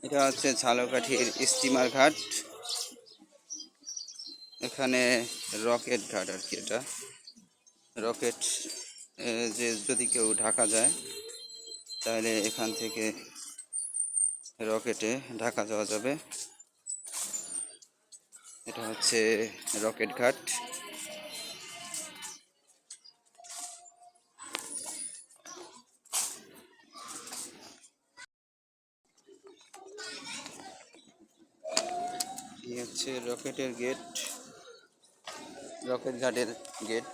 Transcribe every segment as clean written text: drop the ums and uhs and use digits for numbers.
এটা হচ্ছে ঝালকাঠির স্টিমার ঘাট। এখানে রকেট ঘাট আর কি। এটা রকেট যে যদি কেউ ঢাকা যায় তাহলে এখান থেকে রকেটে ঢাকা যাওয়া যাবে। এটা হচ্ছে রকেট ঘাট। এই হচ্ছে রকেটের গেট, রকেট ঘাটের গেট।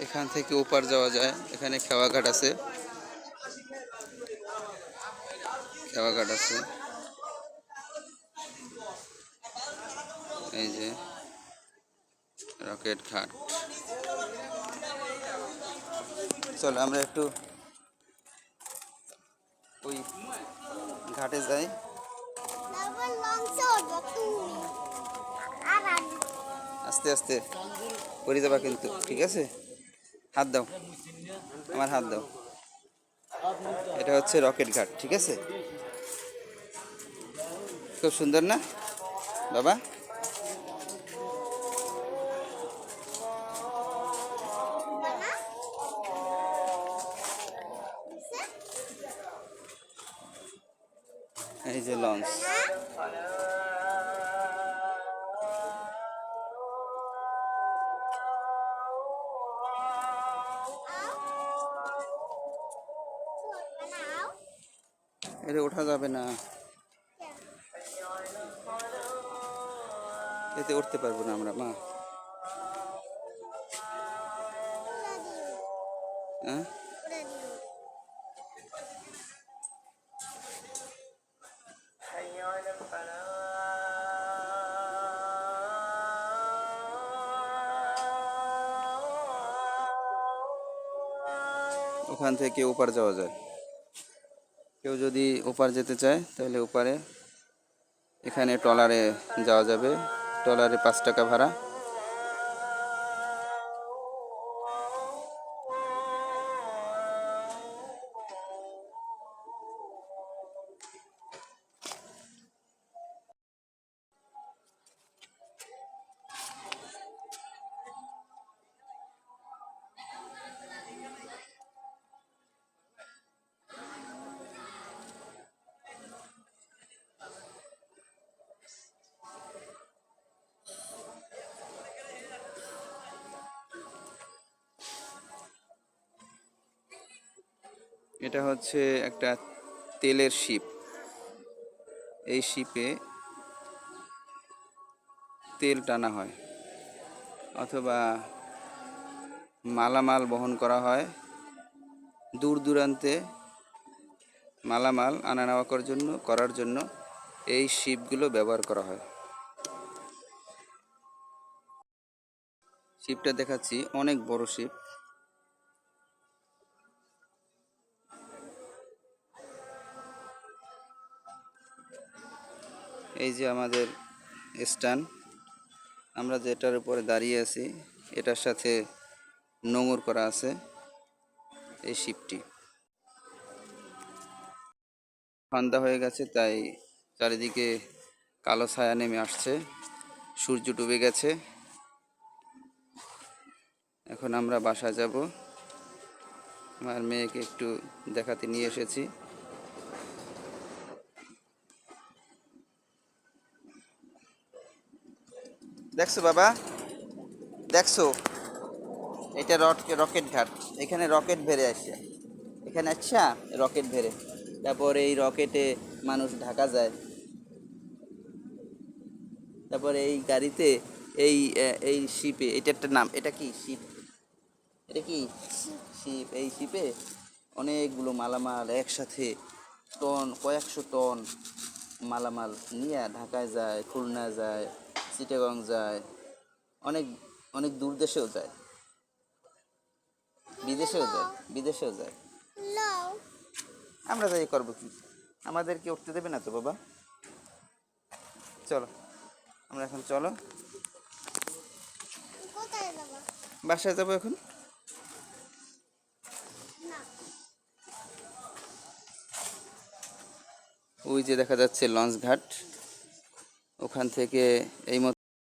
এখান থেকে ওপার যাওয়া যায়। এখানে খেওয়াঘাট আছে, খেওয়াঘাট আছে। এই যে রকেট ঘাট। চলো আমরা একটু ওই ঘাটে যাই। আস্তে আস্তে পড়ে যাবা কিন্তু, ঠিক আছে? হাত দাও, আমার হাত দাও। এটা হচ্ছে রকেট ঘাট, ঠিক আছে? খুব সুন্দর না বাবা? এই যে লঞ্চ। এটা ওঠা যাবে না, এতে উঠতে পারবো না আমরা মা। হ্যাঁ, ওখান থেকে ওপার যাওয়া যায়। কেউ যদি ওপার যেতে চায় তাহলে ওপারে এখানে ট্রলারে যাওয়া যাবে। ট্রলারে 5 টাকা ভাড়া। এটা হচ্ছে একটা তেলের শিপ। এই শিপে তেল টানা হয় অথবা মালামাল বহন করা হয়। দূর দূরান্তে মালামাল আনা নেওয়া করার জন্য এই শিপগুলো ব্যবহার করা হয়। শিপটা দেখাচ্ছি, অনেক বড় শিপ। এই যে আমাদের স্ট্যান্ড, আমরা যেটার উপরে দাঁড়িয়ে আছি এটার সাথে নোঙর করা আছে এই শিপটি। সন্ধ্যা হয়ে গেছে তাই চারিদিকে কালো ছায়া নেমে আসছে, সূর্য ডুবে গেছে। এখন আমরা বাসায় যাব। আমার মেয়েকে একটু দেখাতে নিয়ে এসেছি। দেখছো বাবা, দেখছো? এটা রকেট ঘাট। এখানে রকেট ভেড়ে আসছে, এখানে আচ্ছা রকেট ভেড়ে, তারপরে এই রকেটে মানুষ ঢাকা যায়। তারপরে এই গাড়িতে এই এই শিপে, এটা একটা নাম, এটা কি শিপ? এটা কি শিপ? এই শিপে অনেকগুলো মালামাল একসাথে, কয়েকশো টন মালামাল নিয়ে ঢাকায় যায়, খুলনা যায়, চিটাগং যায়, অনেক অনেক দূর দেশেও যায়, বিদেশেও যায়, বিদেশেও যায়। আমরা যাই করবো কি? আমাদেরকে উঠতে দেবে না তো বাবা? চলো আমরা এখন চলো কোথায় যাবো? বাসায় যাবো এখন। না। ওই যে দেখা যাচ্ছে লঞ্চ ঘাট, ওখান থেকে এই